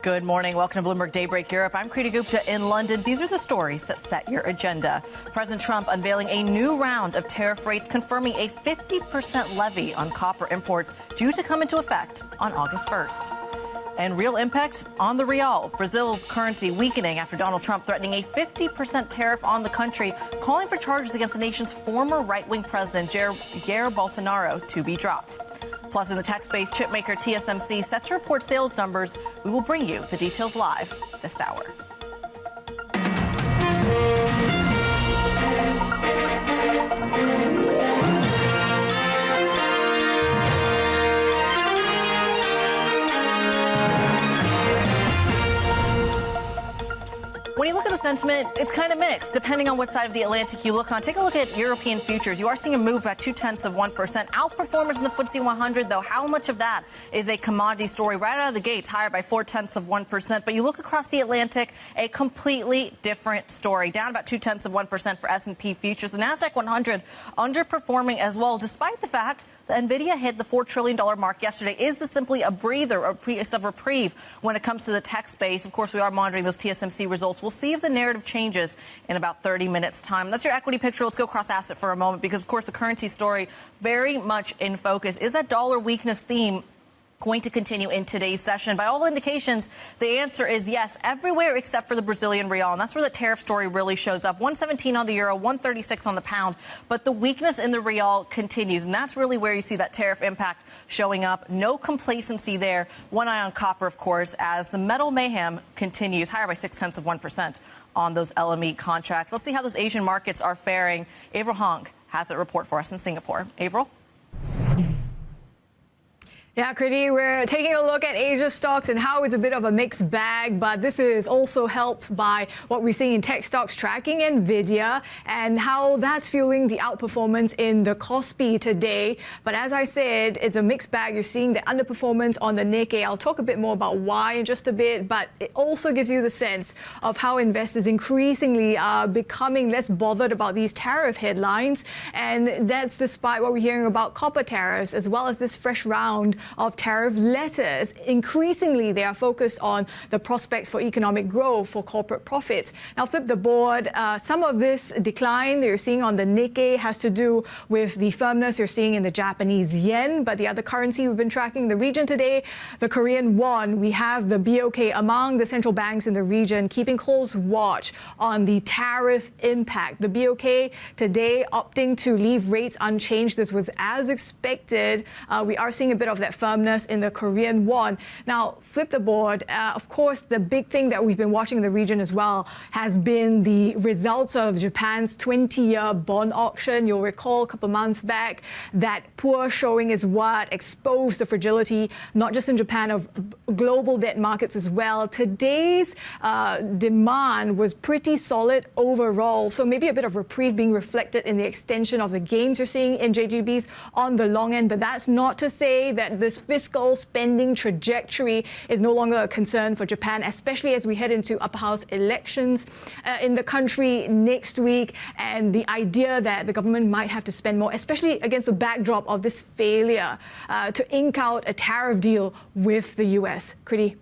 Good morning. Welcome to Bloomberg Daybreak Europe. I'm Kriti Gupta in London. These are the stories that set your agenda. President Trump unveiling a new round of tariff rates, confirming a 50% levy on copper imports due to come into effect on August 1st. And real impact on the real. Brazil's currency weakening after Donald Trump threatening a 50% tariff on the country, calling for charges against the nation's former right-wing president, Jair Bolsonaro, to be dropped. Plus, in the tech-based chipmaker TSMC set to report sales numbers. We will bring you the details live this hour. When you look at the sentiment, it's kind of mixed, depending on what side of the Atlantic you look on. Take a look at European futures. You are seeing a move at 0.2%. Outperformance in the FTSE 100, though. How much of that is a commodity story? Right out of the gates, higher by 0.4%. But you look across the Atlantic, a completely different story. Down about 0.2% for S&P futures. The Nasdaq 100 underperforming as well, despite the fact that Nvidia hit the $4 trillion mark yesterday. Is this simply a breather, a piece of reprieve when it comes to the tech space? Of course, we are monitoring those TSMC results. We'll see if the narrative changes in about 30 minutes' time. That's your equity picture. Let's go cross-asset for a moment because, of course, the currency story very much in focus. Is that dollar weakness theme going to continue in today's session? By all indications, the answer is yes, everywhere except for the Brazilian real. And that's where the tariff story really shows up. 117 on the euro, 136 on the pound. But the weakness in the real continues. And that's really where you see that tariff impact showing up. No complacency there. One eye on copper, of course, as the metal mayhem continues, higher by 0.6% on those LME contracts. Let's see how those Asian markets are faring. Avril Hong has a report for us in Singapore. Avril? Yeah, Kriti, we're taking a look at Asia stocks and how it's a bit of a mixed bag, but this is also helped by what we're seeing in tech stocks tracking Nvidia and how that's fueling the outperformance in the Kospi today. But as I said, it's a mixed bag. You're seeing the underperformance on the Nikkei. I'll talk a bit more about why in just a bit, but it also gives you the sense of how investors increasingly are becoming less bothered about these tariff headlines. And that's despite what we're hearing about copper tariffs, as well as this fresh round of tariff letters. Increasingly, they are focused on the prospects for economic growth, for corporate profits. Now, flip the board. Some of this decline that you're seeing on the Nikkei has to do with the firmness you're seeing in the Japanese yen, but the other currency we've been tracking in the region today, the Korean won. We have the BOK among the central banks in the region keeping close watch on the tariff impact. The BOK today opting to leave rates unchanged. This was as expected. We are seeing a bit of that firmness in the Korean won. Now, flip the board. Of course, the big thing that we've been watching in the region as well has been the results of Japan's 20-year bond auction. You'll recall a couple of months back that poor showing is what exposed the fragility, not just in Japan, of global debt markets as well. Today's demand was pretty solid overall, so maybe a bit of reprieve being reflected in the extension of the gains you're seeing in JGBs on the long end, but that's not to say that this fiscal spending trajectory is no longer a concern for Japan, especially as we head into upper house elections in the country next week, and the idea that the government might have to spend more, especially against the backdrop of this failure to ink out a tariff deal with the U.S. Kriti?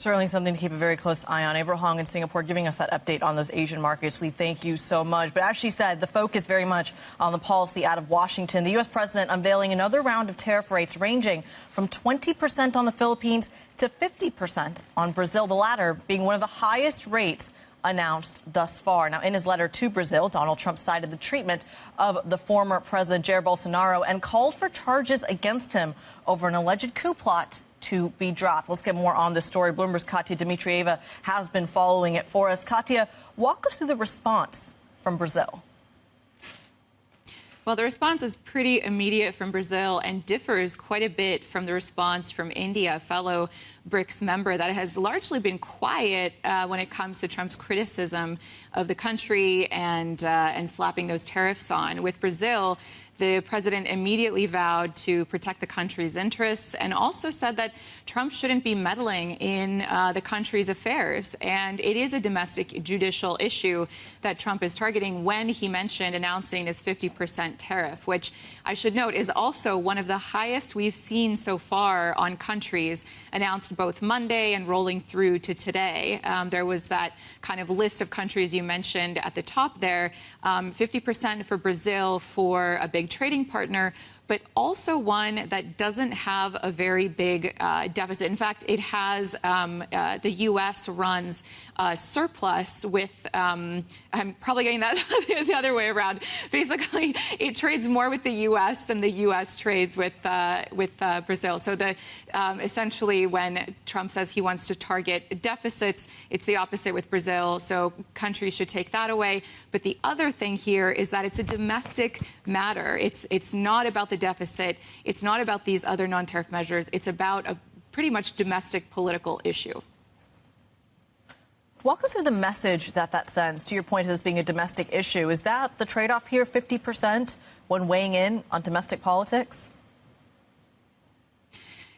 Certainly something to keep a very close eye on. Avril Hong in Singapore giving us that update on those Asian markets. We thank you so much. But as she said, the focus very much on the policy out of Washington. The U.S. president unveiling another round of tariff rates ranging from 20% on the Philippines to 50% on Brazil, the latter being one of the highest rates announced thus far. Now, in his letter to Brazil, Donald Trump cited the treatment of the former president, Jair Bolsonaro, and called for charges against him over an alleged coup plot to be dropped. Let's get more on this story. Bloomberg's Katya Dimitrieva has been following it for us. Katya, walk us through the response from Brazil. Well, the response is pretty immediate from Brazil and differs quite a bit from the response from India, a fellow BRICS member that has largely been quiet when it comes to Trump's criticism of the country and slapping those tariffs on. With Brazil, the president immediately vowed to protect the country's interests and also said that Trump shouldn't be meddling in the country's affairs. And it is a domestic judicial issue that Trump is targeting when he mentioned announcing this 50% tariff, which I should note is also one of the highest we've seen so far on countries announced both Monday and rolling through to today. There was that kind of list of countries you mentioned at the top there, 50% for Brazil for a big trading partner, but also one that doesn't have a very big deficit. In fact, it has the U.S. runs surplus with, I'm probably getting that the other way around. Basically, it trades more with the U.S. than the U.S. trades with Brazil. So essentially, when Trump says he wants to target deficits, it's the opposite with Brazil. So countries should take that away. But the other thing here is that it's a domestic matter. It's not about the deficit. It's not about these other non-tariff measures. It's about a pretty much domestic political issue. Walk us through the message that sends, to your point of this being a domestic issue. Is that the trade-off here, 50%, when weighing in on domestic politics?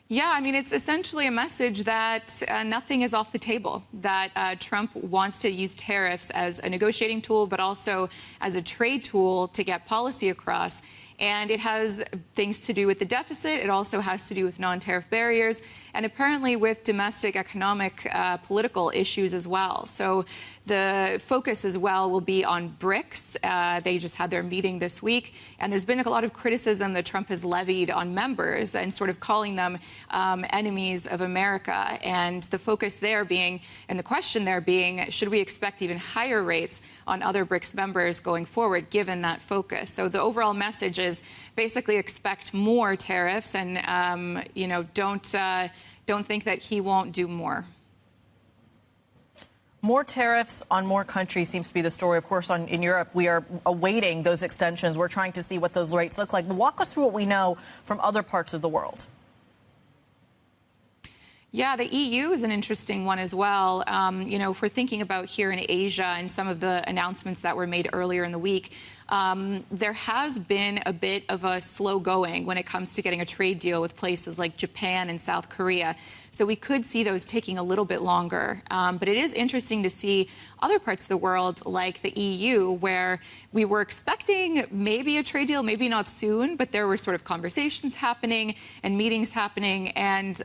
Yeah, I mean, it's essentially a message that nothing is off the table, that Trump wants to use tariffs as a negotiating tool, but also as a trade tool to get policy across. And it has things to do with the deficit. It also has to do with non-tariff barriers and apparently with domestic economic political issues as well. So the focus as well will be on BRICS. They just had their meeting this week. And there's been a lot of criticism that Trump has levied on members and sort of calling them enemies of America. And the focus there being, and the question there being, should we expect even higher rates on other BRICS members going forward, given that focus? So the overall message is basically expect more tariffs and, don't think that he won't do more. More tariffs on more countries seems to be the story. Of course, in Europe, we are awaiting those extensions. We're trying to see what those rates look like. But walk us through what we know from other parts of the world. Yeah, the EU is an interesting one as well. If we're thinking about here in Asia and some of the announcements that were made earlier in the week, there has been a bit of a slow going when it comes to getting a trade deal with places like Japan and South Korea. So we could see those taking a little bit longer. But it is interesting to see other parts of the world like the EU, where we were expecting maybe a trade deal, maybe not soon, but there were sort of conversations happening and meetings happening. And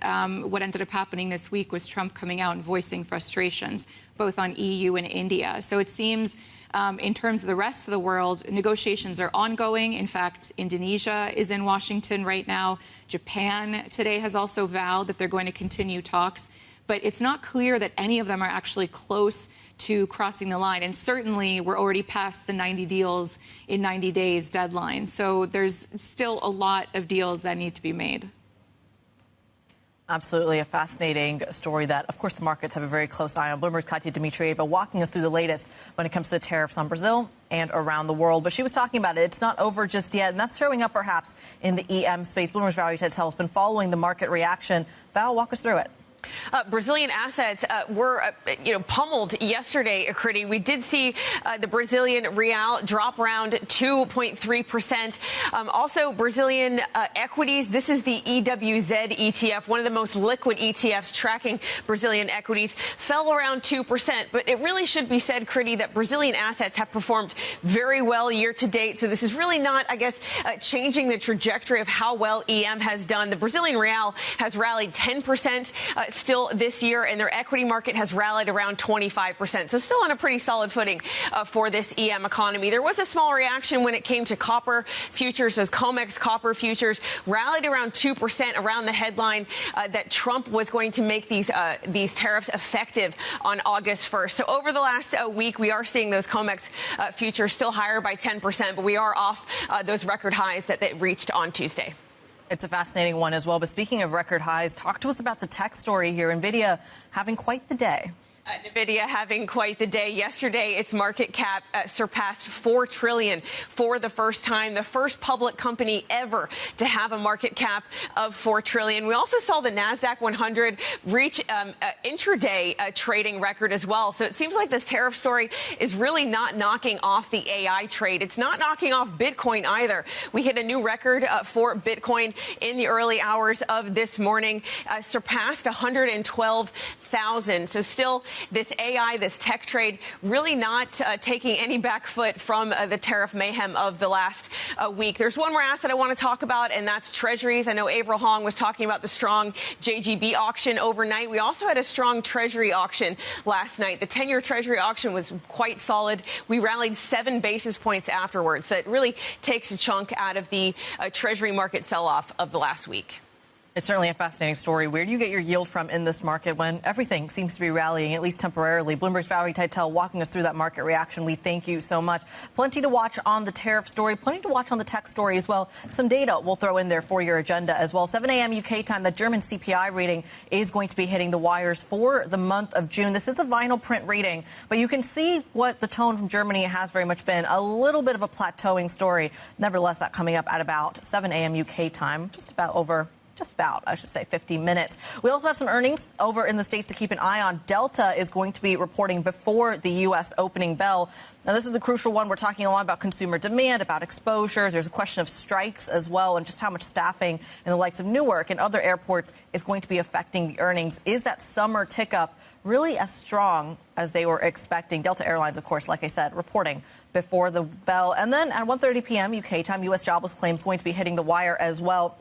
what ended up happening this week was Trump coming out and voicing frustrations, both on EU and India. So it seems in terms of the rest of the world, negotiations are ongoing. In fact, Indonesia is in Washington right now. Japan today has also vowed that they're going to continue talks. But it's not clear that any of them are actually close to crossing the line. And certainly, we're already past the 90 deals in 90 days deadline. So there's still a lot of deals that need to be made. Absolutely a fascinating story that, of course, the markets have a very close eye on. Bloomberg's Katya Dmitrieva walking us through the latest when it comes to the tariffs on Brazil and around the world. But she was talking about it. It's not over just yet, and that's showing up perhaps in the EM space. Bloomberg's Val Utetel has been following the market reaction. Val, walk us through it. Brazilian assets were, pummeled yesterday, Akriti. We did see the Brazilian real drop around 2.3%. Also, Brazilian equities. This is the EWZ ETF, one of the most liquid ETFs tracking Brazilian equities, fell around 2%. But it really should be said, Akriti, that Brazilian assets have performed very well year to date. So this is really not, I guess, changing the trajectory of how well EM has done. The Brazilian real has rallied 10%. Still this year, and their equity market has rallied around 25%. So still on a pretty solid footing for this EM economy. There was a small reaction when it came to copper futures. Those COMEX copper futures rallied around 2% around the headline that Trump was going to make these tariffs effective on August 1st. So over the last week, we are seeing those COMEX futures still higher by 10%, but we are off those record highs that they reached on Tuesday. It's a fascinating one as well. But speaking of record highs, talk to us about the tech story here. Nvidia having quite the day. Nvidia having quite the day. Yesterday, its market cap surpassed $4 trillion for the first time, the first public company ever to have a market cap of $4 trillion. We also saw the NASDAQ 100 reach intraday trading record as well. So it seems like this tariff story is really not knocking off the AI trade. It's not knocking off Bitcoin either. We hit a new record for Bitcoin in the early hours of this morning, surpassed 112,000. So still this AI, this tech trade, really not taking any back foot from the tariff mayhem of the last week. There's one more asset I want to talk about, and that's Treasuries. I know Avril Hong was talking about the strong JGB auction overnight. We also had a strong Treasury auction last night. The 10-year Treasury auction was quite solid. We rallied 7 basis points afterwards. So it really takes a chunk out of the Treasury market sell-off of the last week. It's certainly a fascinating story. Where do you get your yield from in this market when everything seems to be rallying, at least temporarily? Bloomberg's Valerie Teitel walking us through that market reaction. We thank you so much. Plenty to watch on the tariff story, plenty to watch on the tech story as well. Some data we'll throw in there for your agenda as well. 7 a.m. UK time, the German CPI reading is going to be hitting the wires for the month of June. This is a vinyl print reading, but you can see what the tone from Germany has very much been. A little bit of a plateauing story. Nevertheless, that coming up at about 7 a.m. UK time, just about, I should say, 50 minutes. We also have some earnings over in the States to keep an eye on. Delta is going to be reporting before the U.S. opening bell. Now, this is a crucial one. We're talking a lot about consumer demand, about exposure. There's a question of strikes as well, and just how much staffing in the likes of Newark and other airports is going to be affecting the earnings. Is that summer tick-up really as strong as they were expecting? Delta Airlines, of course, like I said, reporting before the bell. And then at 1:30 p.m. UK time, U.S. jobless claims going to be hitting the wire as well.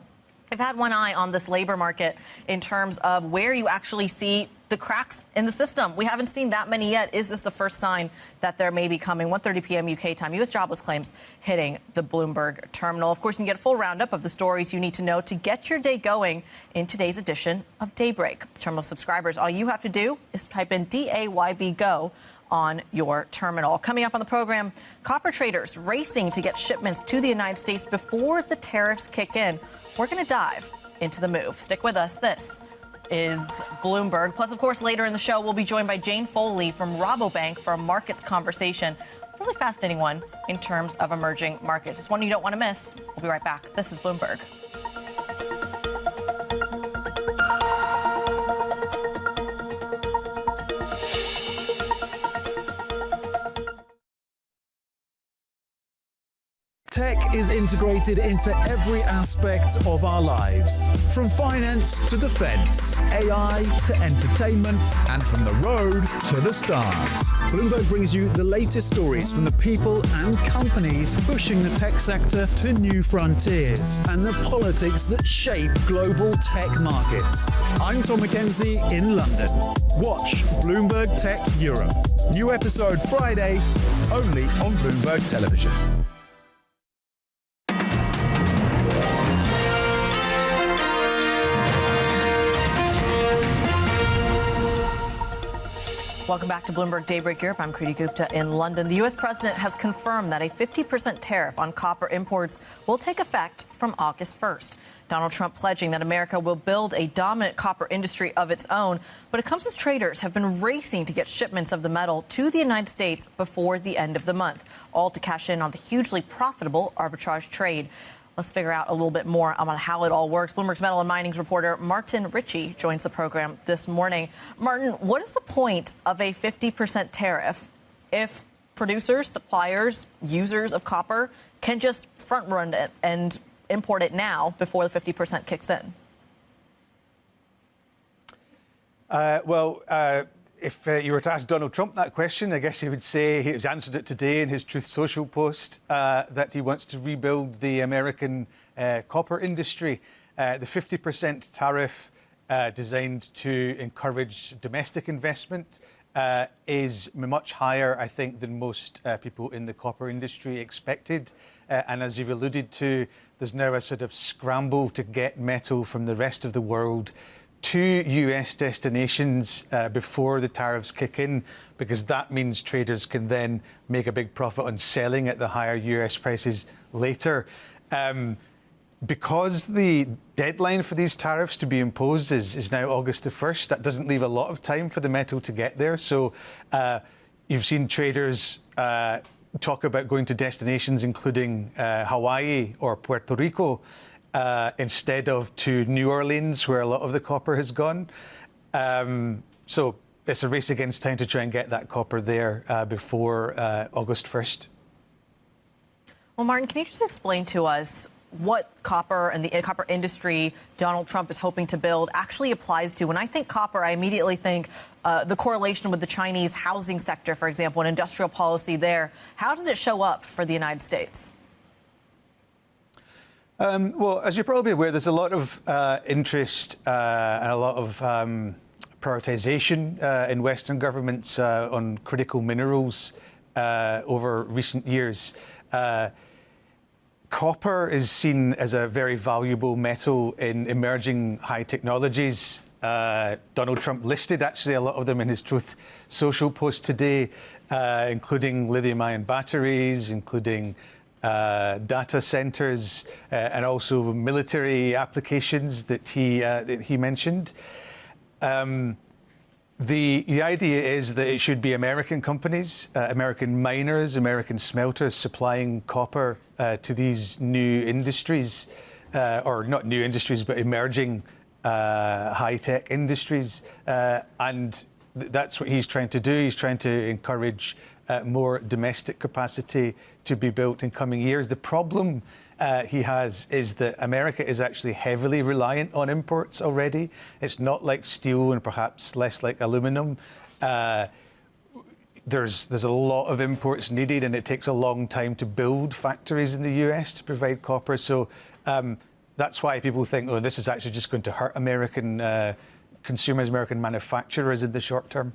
I've had one eye on this labor market in terms of where you actually see the cracks in the system. We haven't seen that many yet. Is this the first sign that there may be coming? 1:30 p.m. UK time, U.S. jobless claims hitting the Bloomberg terminal. Of course, you can get a full roundup of the stories you need to know to get your day going in today's edition of Daybreak. Terminal subscribers, all you have to do is type in DAYB GO on your terminal. Coming up on the program, copper traders racing to get shipments to the United States before the tariffs kick in. We're going to dive into the move. Stick with us. This is Bloomberg. Plus, of course, later in the show, we'll be joined by Jane Foley from Rabobank for a markets conversation. Really fascinating one in terms of emerging markets. It's one you don't want to miss. We'll be right back. This is Bloomberg. Tech is integrated into every aspect of our lives, from finance to defense, AI to entertainment, and from the road to the stars. Bloomberg brings you the latest stories from the people and companies pushing the tech sector to new frontiers and the politics that shape global tech markets. I'm Tom McKenzie in London. Watch Bloomberg Tech Europe. New episode Friday, only on Bloomberg Television. Welcome back to Bloomberg Daybreak Europe. I'm Kriti Gupta in London. The U.S. president has confirmed that a 50% tariff on copper imports will take effect from August 1st. Donald Trump pledging that America will build a dominant copper industry of its own. But it comes as traders have been racing to get shipments of the metal to the United States before the end of the month, all to cash in on the hugely profitable arbitrage trade. Let's figure out a little bit more on how it all works. Bloomberg's metal and mining's reporter Martin Ritchie joins the program this morning. Martin, what is the point of a 50% tariff if producers, suppliers, users of copper can just front run it and import it now before the 50% kicks in? If you were to ask Donald Trump that question, I guess he would say he has answered it today in his Truth Social post that he wants to rebuild the American copper industry. The 50% tariff designed to encourage domestic investment is much higher, I think, than most people in the copper industry expected. And as you've alluded to, there's now a sort of scramble to get metal from the rest of the world to US destinations before the tariffs kick in, because that means traders can then make a big profit on selling at the higher US prices later. Because the deadline for these tariffs to be imposed is now August the 1st, that doesn't leave a lot of time for the metal to get there. So you've seen traders talk about going to destinations including Hawaii or Puerto Rico, instead of to New Orleans, where a lot of the copper has gone. So it's a race against time to try and get that copper there before August 1st. Well, Martin, can you just explain to us what copper and the copper industry Donald Trump is hoping to build actually applies to. When I think copper, I immediately think the correlation with the Chinese housing sector, for example, and industrial policy there. How does it show up for the United States? Well, as you're probably aware, there's a lot of interest and a lot of prioritization in Western governments on critical minerals over recent years. Copper is seen as a very valuable metal in emerging high technologies. Donald Trump listed actually a lot of them in his Truth Social post today, including lithium-ion batteries, including data centers, and also military applications that he mentioned. The idea is that it should be American companies, American miners, American smelters supplying copper to these new industries, or not new industries, but emerging high-tech industries. And that's what he's trying to do. He's trying to encourage more domestic capacity to be built in coming years. The problem he has is that America is actually heavily reliant on imports already. It's not like steel and perhaps less like aluminum. There's a lot of imports needed, and it takes a long time to build factories in the US to provide copper. So that's why people think, oh, this is actually just going to hurt American consumers, American manufacturers in the short term.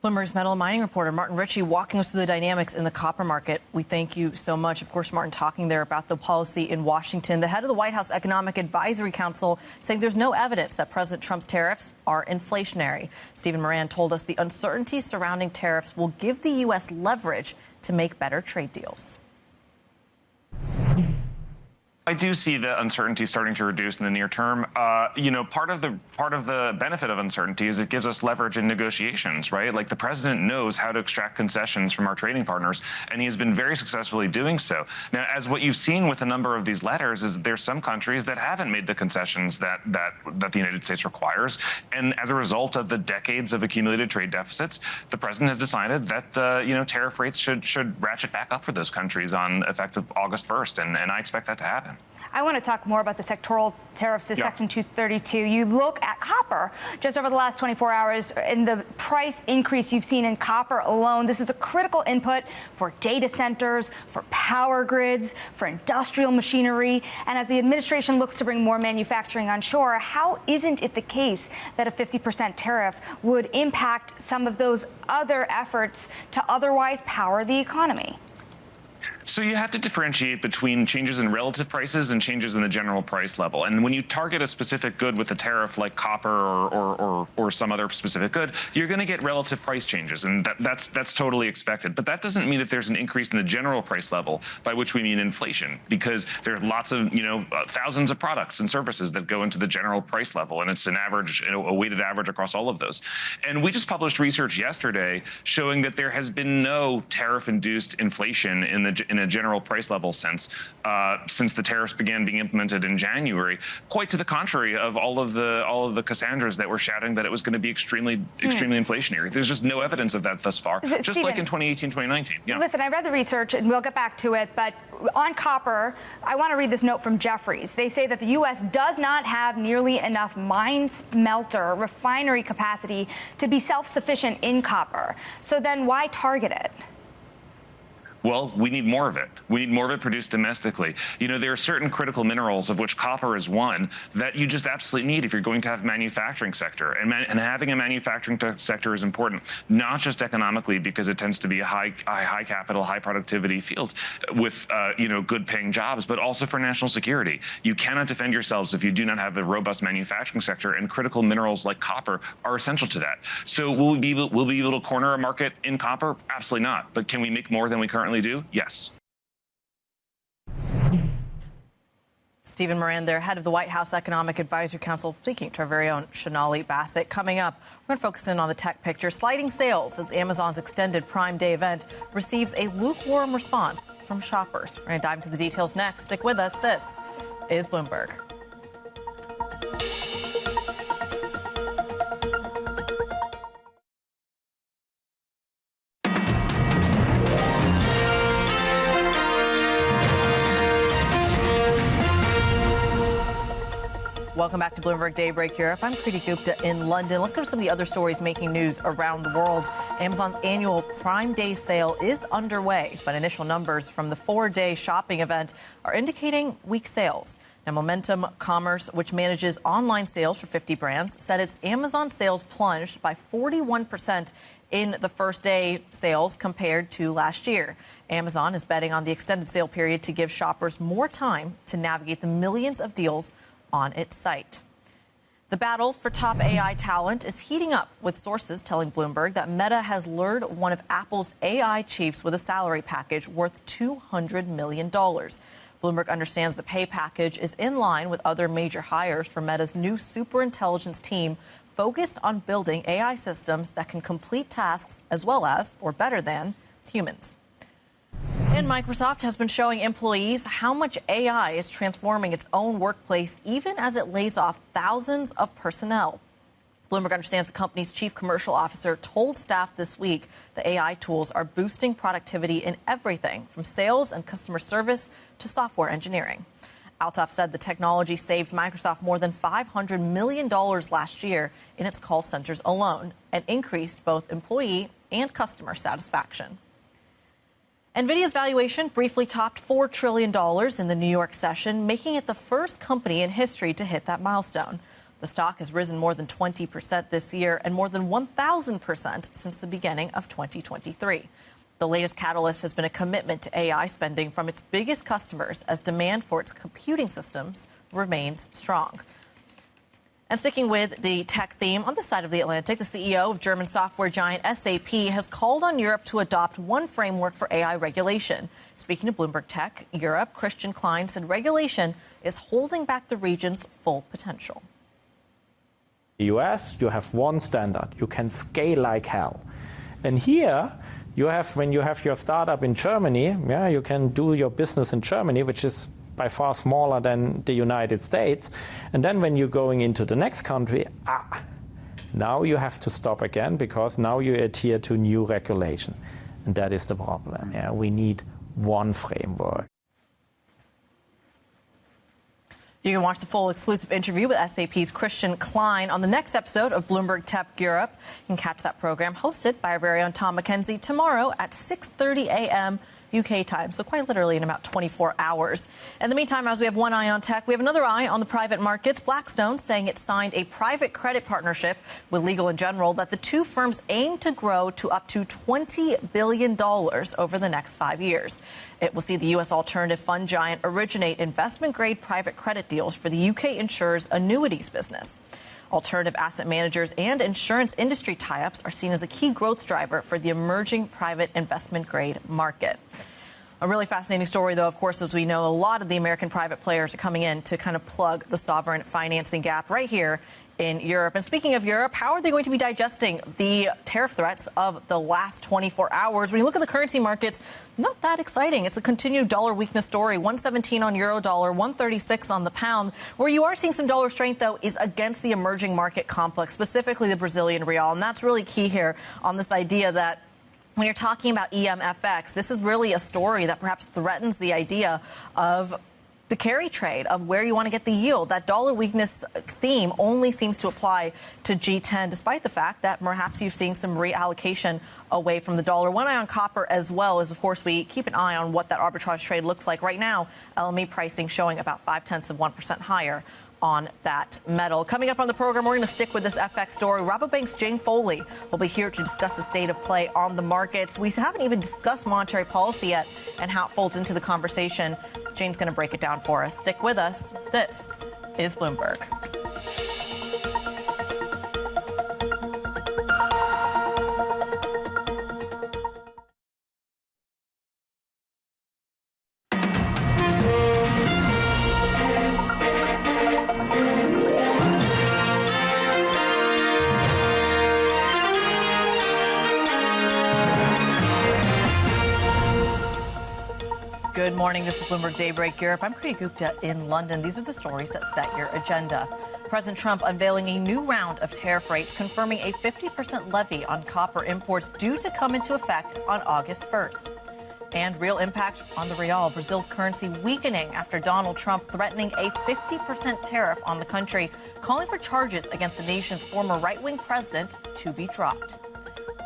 Bloomberg's metal and mining reporter Martin Ritchie walking us through the dynamics in the copper market. We thank you so much. Of course, Martin talking there about the policy in Washington. The head of the White House Economic Advisory Council saying there's no evidence that President Trump's tariffs are inflationary. Stephen Miran told us the uncertainty surrounding tariffs will give the U.S. leverage to make better trade deals. I do see the uncertainty starting to reduce in the near term. Part of the benefit of uncertainty is it gives us leverage in negotiations, right? Like the president knows how to extract concessions from our trading partners, and he has been very successfully doing so. Now, as what you've seen with a number of these letters is there's some countries that haven't made the concessions that the United States requires, and as a result of the decades of accumulated trade deficits, the president has decided that tariff rates should ratchet back up for those countries on effective August 1st, and I expect that to happen. I want to talk more about the sectoral tariffs, the Section 232. You look at copper just over the last 24 hours and the price increase you've seen in copper alone. This is a critical input for data centers, for power grids, for industrial machinery. And as the administration looks to bring more manufacturing onshore, how isn't it the case that a 50% tariff would impact some of those other efforts to otherwise power the economy? So you have to differentiate between changes in relative prices and changes in the general price level. And when you target a specific good with a tariff like copper or some other specific good, you're going to get relative price changes, and that's totally expected. But that doesn't mean that there's an increase in the general price level, by which we mean inflation, because there are lots of thousands of products and services that go into the general price level, and it's an average, a weighted average across all of those. And we just published research yesterday showing that there has been no tariff-induced inflation in a general price level sense since the tariffs began being implemented in January. Quite to the contrary of all of the Cassandras that were shouting that it was going to be extremely inflationary. There's just no evidence of that thus far, just Stephen, like in 2018, 2019. Yeah. Listen, I read the research, and we'll get back to it, but on copper, I want to read this note from Jefferies. They say that the U.S. does not have nearly enough mine smelter refinery capacity to be self-sufficient in copper. So then why target it? Well, we need more of it. We need more of it produced domestically. There are certain critical minerals, of which copper is one, that you just absolutely need if you're going to have a manufacturing sector. And having a manufacturing sector is important, not just economically, because it tends to be a high capital, high productivity field with good paying jobs, but also for national security. You cannot defend yourselves if you do not have a robust manufacturing sector, and critical minerals like copper are essential to that. So will we be able to corner a market in copper? Absolutely not. But can we make more than we currently do? Yes. Stephen Miran there, head of the White House Economic Advisory Council, speaking to our very own Shonali Bassett. Coming up, we're going to focus in on the tech picture. Sliding sales as Amazon's extended Prime Day event receives a lukewarm response from shoppers. We're going to dive into the details next. Stick with us. This is Bloomberg. Welcome back to Bloomberg Daybreak Europe. I'm Kriti Gupta in London. Let's go to some of the other stories making news around the world. Amazon's annual Prime Day sale is underway, but initial numbers from the 4-day shopping event are indicating weak sales. Now, Momentum Commerce, which manages online sales for 50 brands, said its Amazon sales plunged by 41% in the first day sales compared to last year. Amazon is betting on the extended sale period to give shoppers more time to navigate the millions of deals on its site. The battle for top AI talent is heating up, with sources telling Bloomberg that Meta has lured one of Apple's AI chiefs with a salary package worth $200 million. Bloomberg understands the pay package is in line with other major hires for Meta's new superintelligence team focused on building AI systems that can complete tasks as well as, or better than, humans. And Microsoft has been showing employees how much AI is transforming its own workplace, even as it lays off thousands of personnel. Bloomberg understands the company's chief commercial officer told staff this week the AI tools are boosting productivity in everything from sales and customer service to software engineering. Althoff said the technology saved Microsoft more than $500 million last year in its call centers alone and increased both employee and customer satisfaction. Nvidia's valuation briefly topped $4 trillion in the New York session, making it the first company in history to hit that milestone. The stock has risen more than 20% this year and more than 1,000% since the beginning of 2023. The latest catalyst has been a commitment to AI spending from its biggest customers as demand for its computing systems remains strong. And sticking with the tech theme, on this side of the Atlantic, the CEO of German software giant SAP has called on Europe to adopt one framework for AI regulation. Speaking to Bloomberg Tech Europe, Christian Klein said regulation is holding back the region's full potential. In the US, you have one standard. You can scale like hell. And here, when you have your startup in Germany, you can do your business in Germany, which is by far smaller than the United States. And then when you're going into the next country, now you have to stop again because now you adhere to new regulation. And that is the problem. We need one framework. You can watch the full exclusive interview with SAP's Christian Klein on the next episode of Bloomberg Tech Europe. You can catch that program hosted by our very own Tom McKenzie tomorrow at 6:30 a.m. UK time, so quite literally in about 24 hours. In the meantime, as we have one eye on tech, we have another eye on the private markets. Blackstone saying it signed a private credit partnership with Legal & General that the two firms aim to grow to up to $20 billion over the next 5 years. It will see the U.S. alternative fund giant originate investment-grade private credit deals for the UK insurer's annuities business. Alternative asset managers and insurance industry tie-ups are seen as a key growth driver for the emerging private investment-grade market. A really fascinating story, though, of course, as we know, a lot of the American private players are coming in to kind of plug the sovereign financing gap right here in Europe. And speaking of Europe, how are they going to be digesting the tariff threats of the last 24 hours? When you look at the currency markets, not that exciting. It's a continued dollar weakness story. 117 on euro dollar, 136 on the pound. Where you are seeing some dollar strength, though, is against the emerging market complex, specifically the Brazilian real. And that's really key here on this idea that when you're talking about EMFX, this is really a story that perhaps threatens the idea of the carry trade, of where you want to get the yield. That dollar weakness theme only seems to apply to G10, despite the fact that perhaps you're seeing some reallocation away from the dollar. One eye on copper as well as, of course, we keep an eye on what that arbitrage trade looks like. Right now, LME pricing showing about 0.5% higher on that metal. Coming up on the program, we're going to stick with this FX story. Rabobank's Jane Foley will be here to discuss the state of play on the markets. We haven't even discussed monetary policy yet and how it folds into the conversation. Jane's going to break it down for us. Stick with us. This is Bloomberg. Good morning. This is Bloomberg Daybreak Europe. I'm Kriti Gupta in London. These are the stories that set your agenda. President Trump unveiling a new round of tariff rates, confirming a 50% levy on copper imports due to come into effect on August 1st. And real impact on the real. Brazil's currency weakening after Donald Trump threatening a 50% tariff on the country, calling for charges against the nation's former right-wing president to be dropped.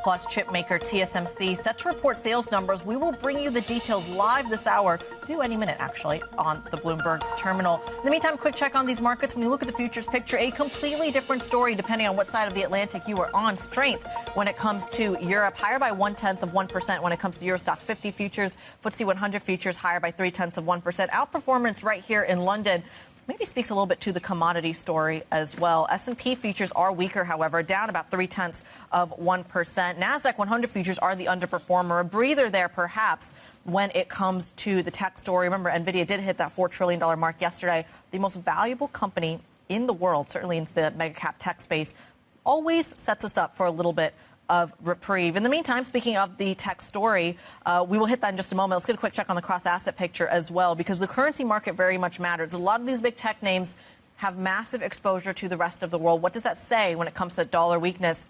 Plus, chip maker TSMC set to report sales numbers. We will bring you the details live this hour, due any minute, actually, on the Bloomberg terminal. In the meantime, quick check on these markets. When you look at the futures picture, a completely different story depending on what side of the Atlantic you are on. Strength when it comes to Europe, higher by 0.1% when it comes to Euro Stoxx 50 futures. FTSE 100 futures higher by 0.3%. Outperformance right here in London. Maybe speaks a little bit to the commodity story as well. S&P futures are weaker, however, down about 0.3%. NASDAQ 100 futures are the underperformer. A breather there, perhaps, when it comes to the tech story. Remember, Nvidia did hit that $4 trillion mark yesterday. The most valuable company in the world, certainly in the mega cap tech space, always sets us up for a little bit of reprieve. In the meantime, speaking of the tech story, we will hit that in just a moment. Let's get a quick check on the cross-asset picture as well, because the currency market very much matters. A lot of these big tech names have massive exposure to the rest of the world. What does that say when it comes to dollar weakness?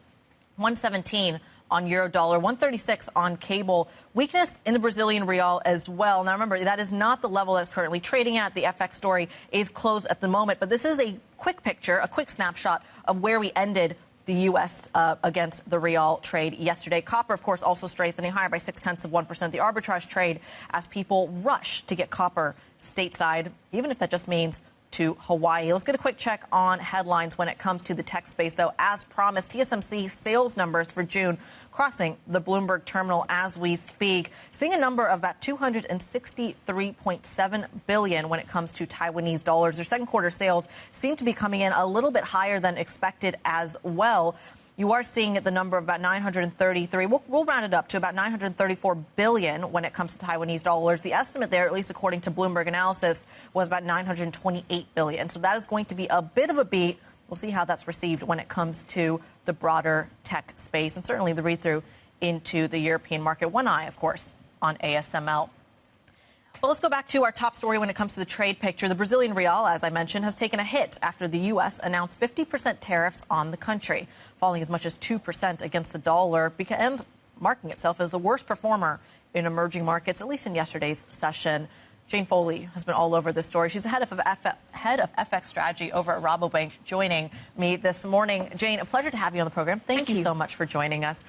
117 on euro dollar, 136 on cable. Weakness in the Brazilian real as well. Now, remember, that is not the level that's currently trading at. The FX story is closed at the moment, but this is a quick picture, a quick snapshot of where we ended the U.S. Against the real trade yesterday. Copper, of course, also strengthening, higher by 0.6%. The arbitrage trade as people rush to get copper stateside, even if that just means to Hawaii. Let's get a quick check on headlines when it comes to the tech space, though. As promised, TSMC sales numbers for June crossing the Bloomberg terminal as we speak, seeing a number of about $263.7 billion when it comes to Taiwanese dollars. Their second quarter sales seem to be coming in a little bit higher than expected as well. You are seeing the number of about 933. We'll round it up to about 934 billion when it comes to Taiwanese dollars. The estimate there, at least according to Bloomberg analysis, was about 928 billion. So that is going to be a bit of a beat. We'll see how that's received when it comes to the broader tech space and certainly the read-through into the European market. One eye, of course, on ASML. Well, let's go back to our top story when it comes to the trade picture. The Brazilian real, as I mentioned, has taken a hit after the U.S. announced 50% tariffs on the country, falling as much as 2% against the dollar and marking itself as the worst performer in emerging markets, at least in yesterday's session. Jane Foley has been all over this story. She's the head of FX strategy over at Rabobank, joining me this morning. Jane, a pleasure to have you on the program. Thank you so much for joining us.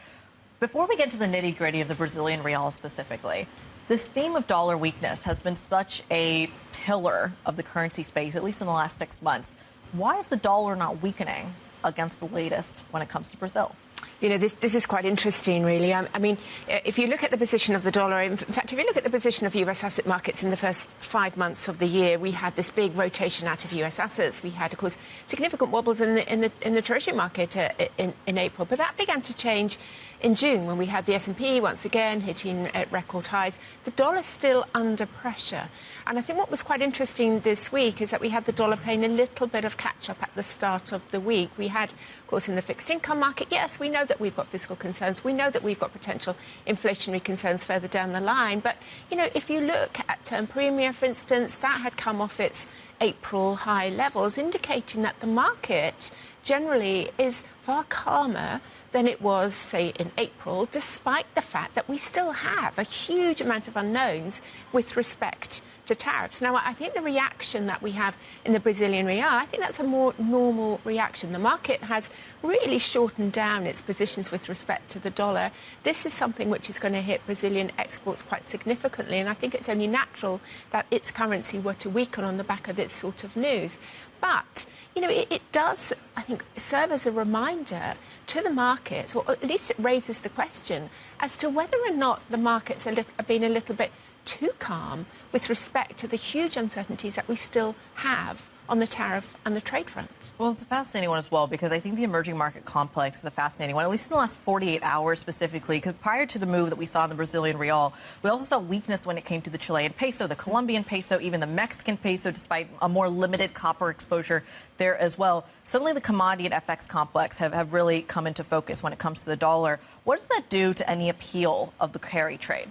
Before we get to the nitty-gritty of the Brazilian real specifically, this theme of dollar weakness has been such a pillar of the currency space, at least in the last 6 months. Why is the dollar not weakening against the latest when it comes to Brazil? You know, this is quite interesting, really. I mean, if you look at the position of the dollar, in fact, if you look at the position of U.S. asset markets in the first 5 months of the year, we had this big rotation out of U.S. assets. We had, of course, significant wobbles in the Treasury market in April, but that began to change in June when we had the S&P once again hitting at record highs. The dollar's still under pressure. And I think what was quite interesting this week is that we had the dollar playing a little bit of catch-up at the start of the week. We had, of course, in the fixed income market, yes, we know that we've got fiscal concerns. We know that we've got potential inflationary concerns further down the line. But, you know, if you look at term premium, for instance, that had come off its April high levels, indicating that the market generally is far calmer than it was, say, in April, despite the fact that we still have a huge amount of unknowns with respect to tariffs. Now, I think the reaction that we have in the Brazilian real, I think that's a more normal reaction. The market has really shortened down its positions with respect to the dollar. This is something which is going to hit Brazilian exports quite significantly, and I think it's only natural that its currency were to weaken on the back of this sort of news. But, you know, it does, I think, serve as a reminder to the markets, or at least it raises the question as to whether or not the markets are being a little bit too calm with respect to the huge uncertainties that we still have on the tariff and the trade front. Well, it's a fascinating one as well, because I think the emerging market complex is a fascinating one, at least in the last 48 hours specifically, because prior to the move that we saw in the Brazilian real, we also saw weakness when it came to the Chilean peso, the Colombian peso, even the Mexican peso, despite a more limited copper exposure there as well. Suddenly, the commodity and FX complex have really come into focus when it comes to the dollar. What does that do to any appeal of the carry trade?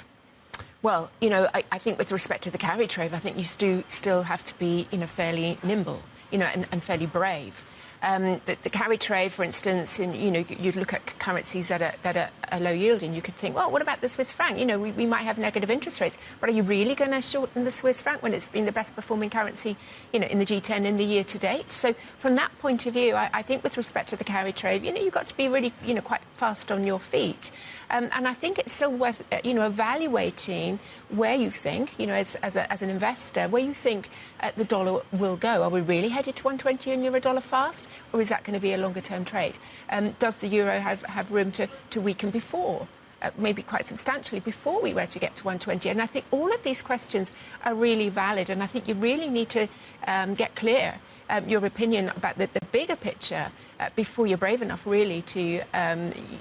Well, you know, I think with respect to the carry trade, I think you still have to be, you know, fairly nimble, you know, and fairly brave. The carry trade, for instance, and you'd look at currencies that are low yielding. You could think, well, what about the Swiss franc? We might have negative interest rates, but are you really going to shorten the Swiss franc when it's been the best performing currency, in the G10 in the year to date? So from that point of view, I think with respect to the carry trade, you've got to be really, quite fast on your feet. And I think it's still worth, evaluating where you think, as an investor, where you think the dollar will go. Are we really headed to 120 in euro dollar fast, or is that going to be a longer-term trade? Does the euro have room to weaken before, maybe quite substantially, before we were to get to 120? And I think all of these questions are really valid, and I think you really need to get clear your opinion about the bigger picture before you're brave enough really to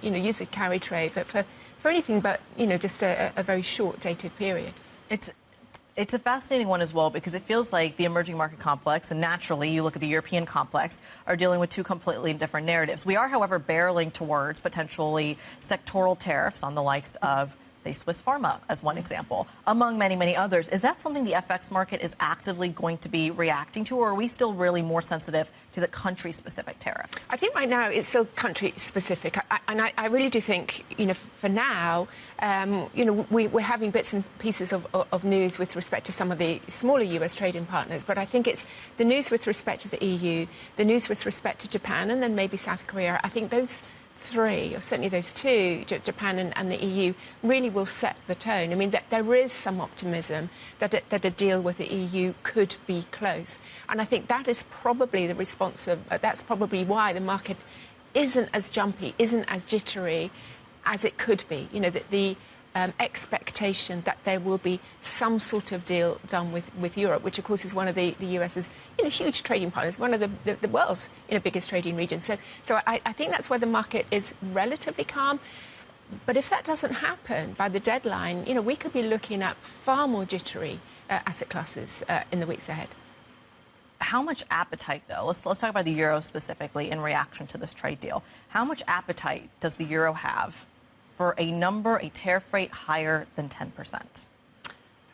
use the carry trade for anything but just a very short dated period. It's a fascinating one as well, because it feels like the emerging market complex, and naturally you look at the European complex, are dealing with two completely different narratives. We are, however, barreling towards potentially sectoral tariffs on the likes of, say, Swiss Pharma, as one example, among many, many others. Is that something the FX market is actively going to be reacting to, or are we still really more sensitive to the country-specific tariffs? I think right now it's still country-specific. I really do think, for now, we're having bits and pieces of news with respect to some of the smaller US trading partners, but I think it's the news with respect to the EU, the news with respect to Japan, and then maybe South Korea. I think those three, or certainly those two, Japan and the EU, really will set the tone. I mean, there is some optimism that a deal with the EU could be close. And I think that is probably the response of, that's probably why the market isn't as jumpy, isn't as jittery as it could be. The expectation that there will be some sort of deal done with Europe, which of course is one of the US's huge trading partners, one of the world's biggest trading regions. So I think that's where the market is relatively calm. But if that doesn't happen by the deadline, we could be looking at far more jittery asset classes in the weeks ahead. How much appetite, though, let's talk about the euro specifically in reaction to this trade deal. How much appetite does the euro have for a tariff rate higher than 10%?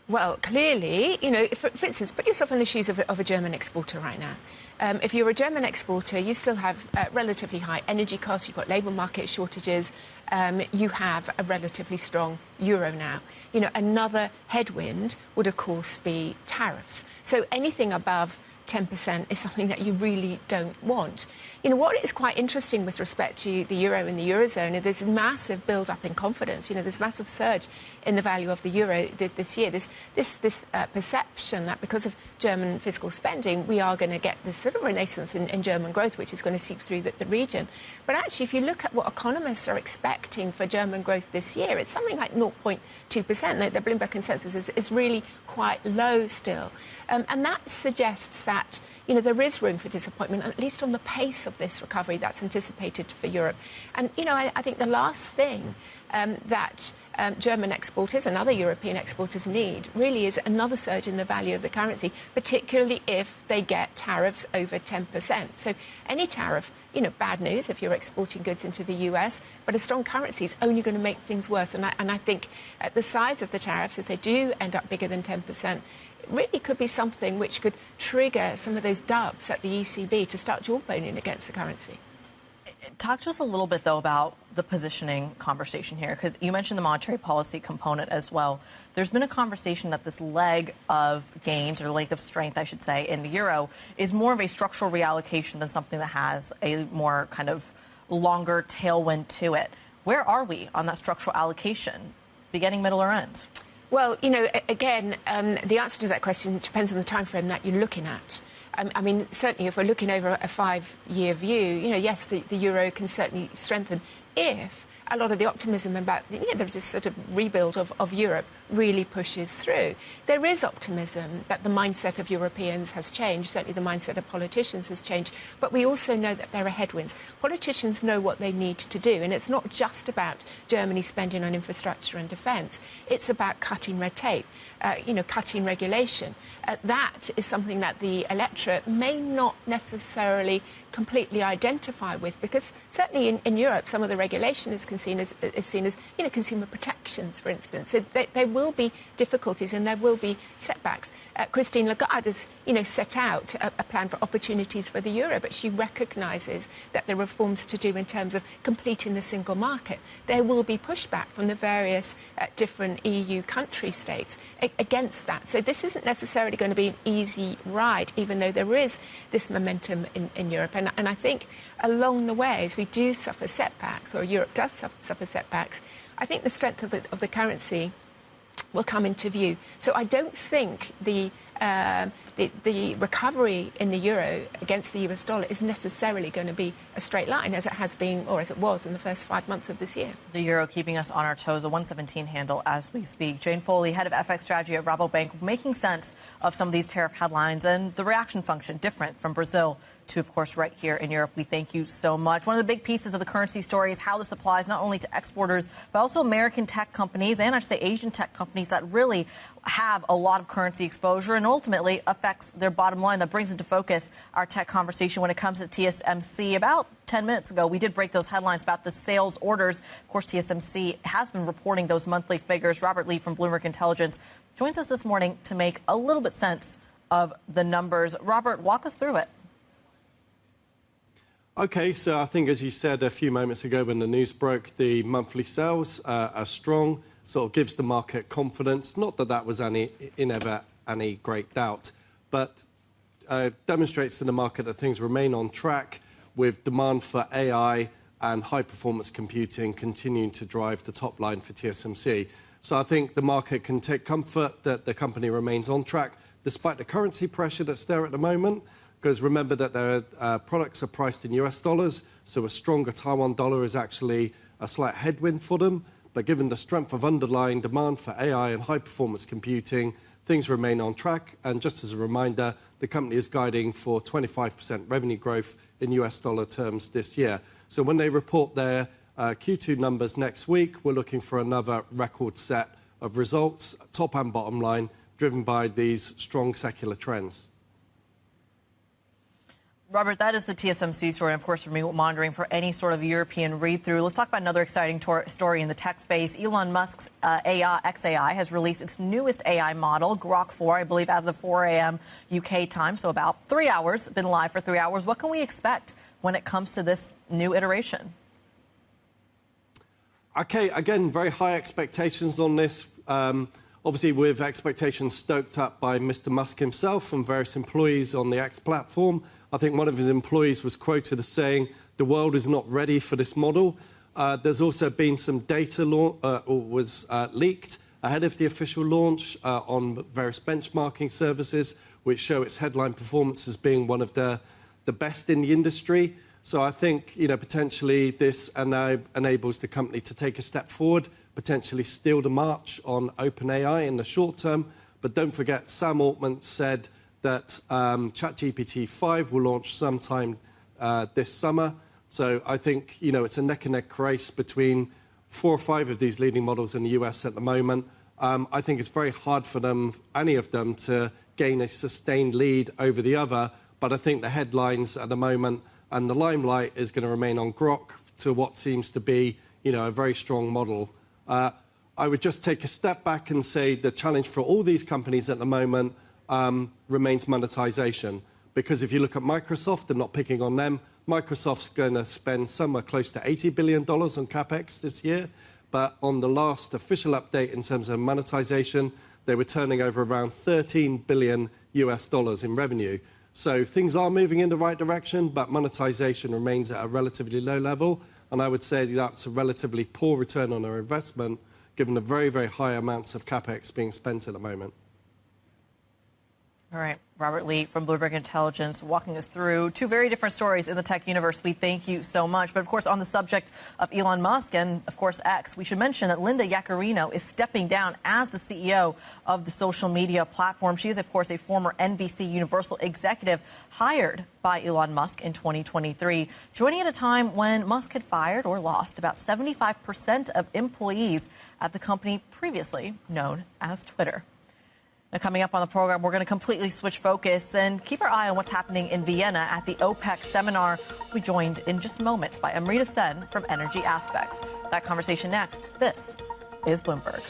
Well, clearly, for instance, put yourself in the shoes of a German exporter right now. If you're a German exporter, you still have relatively high energy costs, you've got labour market shortages, you have a relatively strong euro now. Another headwind would, of course, be tariffs. So anything above 10% is something that you really don't want. What is quite interesting with respect to the euro and the eurozone is there's a massive build-up in confidence. There's a massive surge in the value of the euro this year. This perception that because of German fiscal spending, we are going to get this sort of renaissance in German growth, which is going to seep through the region. But actually, if you look at what economists are expecting for German growth this year, it's something like 0.2%. The Bloomberg consensus is really quite low still. And that suggests that there is room for disappointment, at least on the pace of this recovery that's anticipated for Europe. And, I think the last thing that German exporters and other European exporters need really is another surge in the value of the currency, particularly if they get tariffs over 10%. So any tariff, bad news if you're exporting goods into the US, but a strong currency is only going to make things worse. And I think the size of the tariffs, if they do end up bigger than 10%, it really could be something which could trigger some of those doubts at the ECB to start jawboning against the currency. Talk to us a little bit, though, about the positioning conversation here, because you mentioned the monetary policy component as well. There's been a conversation that this leg of gains, or leg of strength, I should say, in the euro is more of a structural reallocation than something that has a more kind of longer tailwind to it. Where are we on that structural allocation, beginning, middle, or end? Well, again, the answer to that question depends on the time frame that you're looking at. I mean, certainly if we're looking over a 5-year view, yes, the euro can certainly strengthen if a lot of the optimism about, there's this sort of rebuild of Europe really pushes through. There is optimism that the mindset of Europeans has changed, certainly the mindset of politicians has changed, but we also know that there are headwinds. Politicians know what they need to do, and it's not just about Germany spending on infrastructure and defence. It's about cutting red tape, cutting regulation. That is something that the electorate may not necessarily completely identify with, because certainly in Europe, some of the regulation is seen as consumer protections, for instance. So there will be difficulties and there will be setbacks. Christine Lagarde has, set out a plan for opportunities for the euro, but she recognises that there are reforms to do in terms of completing the single market. There will be pushback from the various different EU country states against that. So this isn't necessarily going to be an easy ride, even though there is this momentum in Europe. And I think along the way, as we do suffer setbacks, or Europe does suffer setbacks, I think the strength of the currency will come into view. So I don't think the recovery in the euro against the US dollar is necessarily going to be a straight line, as it has been, or as it was in the first 5 months of this year. The euro keeping us on our toes, a 117 handle as we speak. Jane Foley, head of FX strategy at Rabobank, making sense of some of these tariff headlines and the reaction function different from Brazil to, of course, right here in Europe. We thank you so much. One of the big pieces of the currency story is how this applies not only to exporters, but also American tech companies and I should say Asian tech companies that really have a lot of currency exposure and ultimately affects their bottom line. That brings into focus our tech conversation when it comes to TSMC. About 10 minutes ago, we did break those headlines about the sales orders. Of course, TSMC has been reporting those monthly figures. Robert Lee from Bloomberg Intelligence joins us this morning to make a little bit sense of the numbers. Robert, walk us through it. Okay, so I think, as you said a few moments ago when the news broke, the monthly sales are strong, sort of gives the market confidence. Not that that was any great doubt, but demonstrates to the market that things remain on track with demand for AI and high-performance computing continuing to drive the top line for TSMC. So I think the market can take comfort that the company remains on track, despite the currency pressure that's there at the moment. Because remember that their products are priced in US dollars, so a stronger Taiwan dollar is actually a slight headwind for them. But given the strength of underlying demand for AI and high-performance computing, things remain on track. And just as a reminder, the company is guiding for 25% revenue growth in US dollar terms this year. So when they report their Q2 numbers next week, we're looking for another record set of results, top and bottom line, driven by these strong secular trends. Robert, that is the TSMC story. And of course, we're monitoring for any sort of European read-through. Let's talk about another exciting story in the tech space. Elon Musk's XAI has released its newest AI model, Grok 4, I believe, as of 4 a.m. UK time, so about 3 hours, been live for 3 hours. What can we expect when it comes to this new iteration? Okay, again, very high expectations on this. Obviously, with expectations stoked up by Mr. Musk himself and various employees on the X platform. I think one of his employees was quoted as saying, the world is not ready for this model. There's also been some data was leaked ahead of the official launch on various benchmarking services, which show its headline performance as being one of the best in the industry. So I think, potentially this enables the company to take a step forward, potentially steal the march on OpenAI in the short term. But don't forget, Sam Altman said that ChatGPT 5 will launch sometime this summer. So I think, it's a neck-and-neck race between 4 or 5 of these leading models in the US at the moment. I think it's very hard for any of them, to gain a sustained lead over the other. But I think the headlines at the moment and the limelight is going to remain on Grok to what seems to be, a very strong model. I would just take a step back and say the challenge for all these companies at the moment remains monetization. Because if you look at Microsoft, I'm not picking on them, Microsoft's going to spend somewhere close to $80 billion on CapEx this year. But on the last official update in terms of monetization, they were turning over around $13 billion in revenue. So things are moving in the right direction, but monetization remains at a relatively low level. And I would say that's a relatively poor return on our investment, given the very, very high amounts of CapEx being spent at the moment. All right. Robert Lee from Bloomberg Intelligence walking us through 2 very different stories in the tech universe. We thank you so much. But, of course, on the subject of Elon Musk and, of course, X, we should mention that Linda Yaccarino is stepping down as the CEO of the social media platform. She is, of course, a former NBC Universal executive hired by Elon Musk in 2023, joining at a time when Musk had fired or lost about 75% of employees at the company previously known as Twitter. Now, coming up on the program, we're going to completely switch focus and keep our eye on what's happening in Vienna at the OPEC seminar. We'll be joined in just moments by Amrita from Energy Aspects. That conversation next. This is Bloomberg.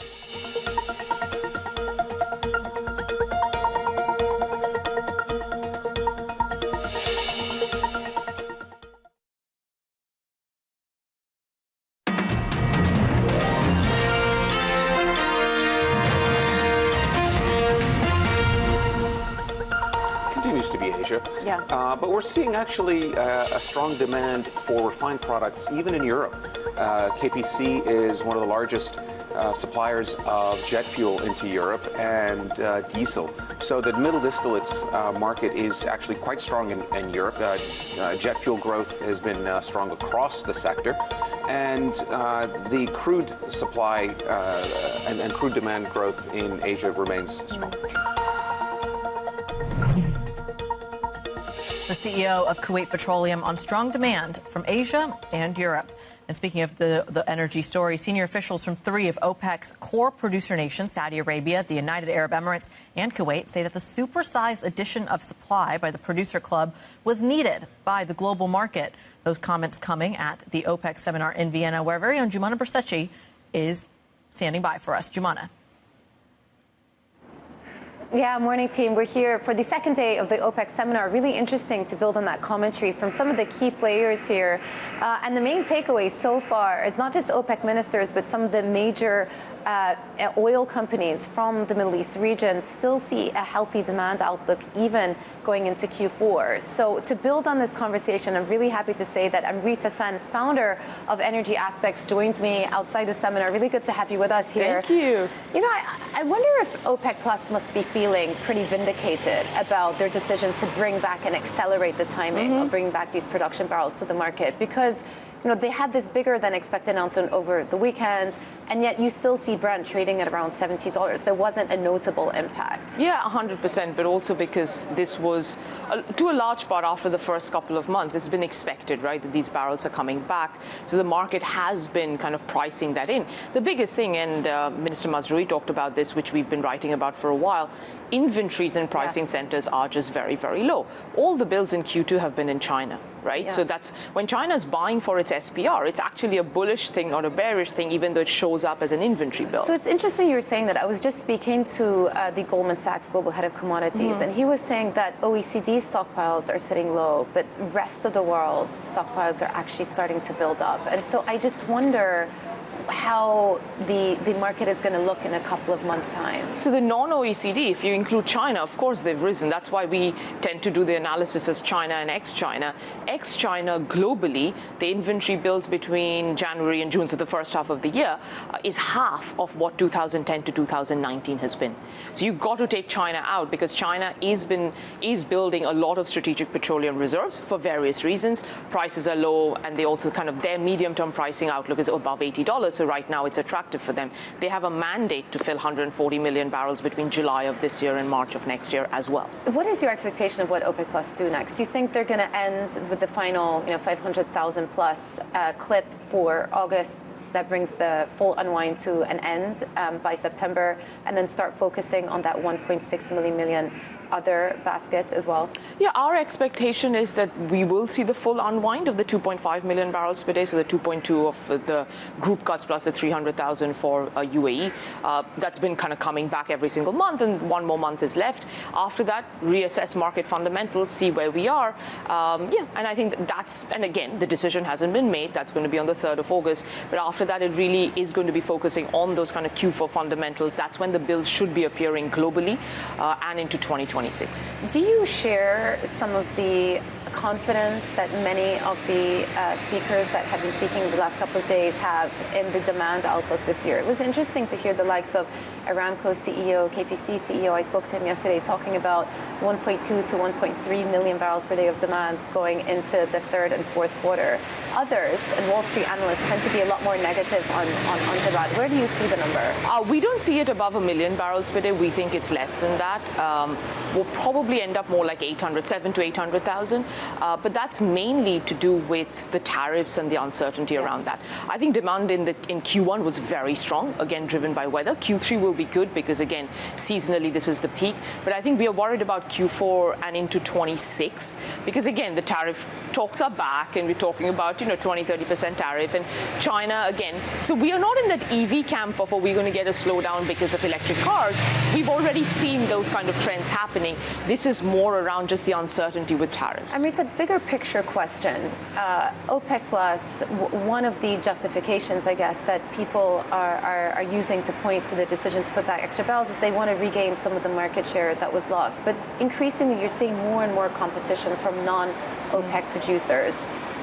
Yeah. But we're seeing actually a strong demand for refined products, even in Europe. KPC is one of the largest suppliers of jet fuel into Europe and diesel. So the middle distillates market is actually quite strong in Europe. Jet fuel growth has been strong across the sector. And the crude supply and crude demand growth in Asia remains strong. The CEO of Kuwait Petroleum on strong demand from Asia and Europe. And speaking of the energy story, senior officials from 3 of OPEC's core producer nations, Saudi Arabia, the United Arab Emirates, and Kuwait, say that the supersized addition of supply by the producer club was needed by the global market. Those comments coming at the OPEC seminar in Vienna, where our very own Jumana Bersechi is standing by for us. Jumana. Yeah, morning team. We're here for the second day of the OPEC seminar. Really interesting to build on that commentary from some of the key players here. And the main takeaway so far is not just OPEC ministers, but some of the major oil companies from the Middle East region still see a healthy demand outlook even going into Q4. So to build on this conversation, I'm really happy to say that Amrita, founder of Energy Aspects, joins me outside the seminar. Really good to have you with us here. Thank you. You know, I wonder if OPEC Plus must be feeling pretty vindicated about their decision to bring back and accelerate the timing of bringing back these production barrels to the market, because you know, they had this bigger than expected announcement over the weekend, and yet you still see Brent trading at around $70. There wasn't a notable impact. Yeah, 100%, but also because this was, to a large part, after the first couple of months, it's been expected, right, that these barrels are coming back. So the market has been kind of pricing that in. The biggest thing, and Minister Mazrui talked about this, which we've been writing about for a while, inventories in pricing centers are just very, very low. All the builds in Q2 have been in China, right? Yeah. So that's when China's buying for its SPR, it's actually a bullish thing, not a bearish thing, even though it shows up as an inventory build. So it's interesting you're saying that. I was just speaking to the Goldman Sachs global head of commodities, and he was saying that OECD stockpiles are sitting low, but rest of the world stockpiles are actually starting to build up. And so I just wonder how the market is going to look in a couple of months' time. So the non-OECD, if you include China, of course they've risen. That's why we tend to do the analysis as China and ex-China. Ex-China globally, the inventory builds between January and June, so the first half of the year, is half of what 2010 to 2019 has been. So you've got to take China out, because China is building a lot of strategic petroleum reserves for various reasons. Prices are low, and they also kind of, their medium-term pricing outlook is above $80. So right now it's attractive for them. They have a mandate to fill 140 million barrels between July of this year and March of next year as well. What is your expectation of what OPEC Plus do next? Do you think they're going to end with the final 500,000 plus clip for August that brings the full unwind to an end by September, and then start focusing on that 1.6 million other basket as well? Yeah, our expectation is that we will see the full unwind of the 2.5 million barrels per day, so the 2.2 of the group cuts plus the 300,000 for UAE. That's been kind of coming back every single month, and one more month is left. After that, reassess market fundamentals, see where we are. And I think and again, the decision hasn't been made. That's going to be on the 3rd of August. But after that, it really is going to be focusing on those kind of Q4 fundamentals. That's when the bills should be appearing globally and into 2026. Do you share some of the confidence that many of the speakers that have been speaking the last couple of days have in the demand outlook this year? It was interesting to hear the likes of Aramco's CEO, KPC CEO. I spoke to him yesterday talking about 1.2 to 1.3 million barrels per day of demand going into the third and fourth quarter. Others, and Wall Street analysts, tend to be a lot more negative on demand. Where do you see the number? We don't see it above 1 million barrels per day. We think it's less than that. will probably end up more like 7 to 800,000. But that's mainly to do with the tariffs and the uncertainty around that. I think demand in Q1 was very strong, again, driven by weather. Q3 will be good because, again, seasonally, this is the peak. But I think we are worried about Q4 and into 26 because, again, the tariff talks are back and we're talking about, 20-30% tariff. And China, again, so we are not in that EV camp of, we're going to get a slowdown because of electric cars. We've already seen those kind of trends happening. This is more around just the uncertainty with tariffs. Amrita, bigger picture question. OPEC Plus, one of the justifications, I guess, that people are using to point to the decision to put back extra barrels is they want to regain some of the market share that was lost. But increasingly, you're seeing more and more competition from non-OPEC producers.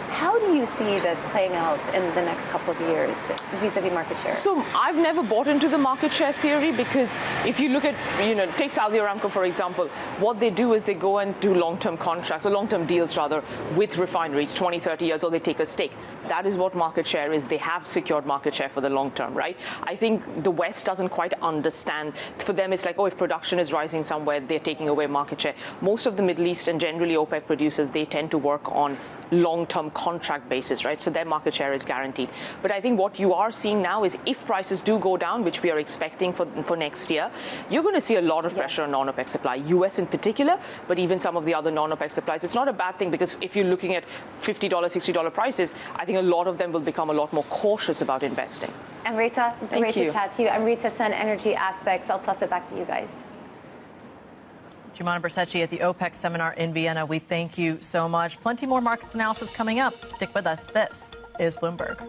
How do you see this playing out in the next couple of years vis-a-vis market share? So I've never bought into the market share theory because if you look at, take Saudi Aramco, for example, what they do is they go and do long-term contracts, or long-term deals, rather, with refineries, 20, 30 years, or they take a stake. That is what market share is. They have secured market share for the long term, right? I think the West doesn't quite understand. For them, it's like, if production is rising somewhere, they're taking away market share. Most of the Middle East and generally OPEC producers, they tend to work on long-term contract basis, right? So their market share is guaranteed. But I think what you are seeing now is if prices do go down, which we are expecting for next year, you're going to see a lot of pressure on non-OPEC supply, US in particular, but even some of the other non-OPEC supplies. It's not a bad thing because if you're looking at $50, $60 prices, I think a lot of them will become a lot more cautious about investing. Amrita, great to chat to you. Amrita, Sun Energy Aspects. I'll toss it back to you guys. Jumana Bercecci at the OPEC seminar in Vienna. We thank you so much. Plenty more markets analysis coming up. Stick with us. This is Bloomberg.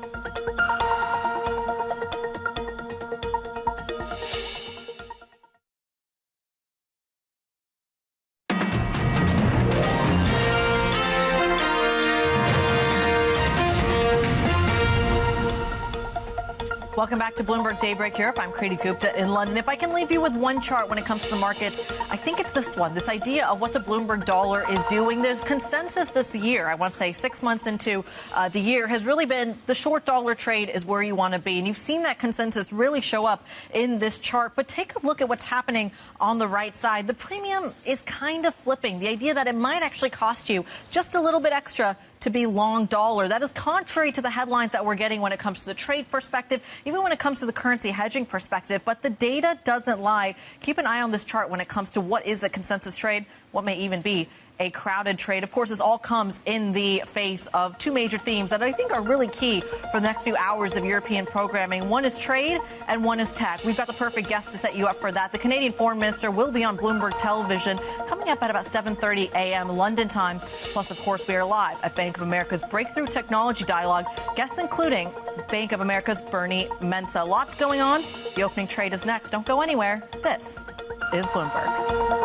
Welcome back to Bloomberg Daybreak Europe. I'm Kriti Gupta in London. If I can leave you with one chart when it comes to the markets, I think it's this one, this idea of what the Bloomberg dollar is doing. There's consensus this year, I want to say 6 months into the year, has really been the short dollar trade is where you want to be. And you've seen that consensus really show up in this chart. But take a look at what's happening on the right side. The premium is kind of flipping. The idea that it might actually cost you just a little bit extra to be long dollar. That is contrary to the headlines that we're getting when it comes to the trade perspective, even when it comes to the currency hedging perspective. But the data doesn't lie. Keep an eye on this chart when it comes to what is the consensus trade, what may even be a crowded trade. Of course, this all comes in the face of two major themes that I think are really key for the next few hours of European programming. One is trade and one is tech. We've got the perfect guest to set you up for that. The Canadian Foreign Minister will be on Bloomberg Television coming up at about 7:30 a.m. London time. Plus, of course, we are live at Bank of America's Breakthrough Technology Dialogue. Guests including Bank of America's Bernie Mensa. Lots going on. The opening trade is next. Don't go anywhere. This is Bloomberg.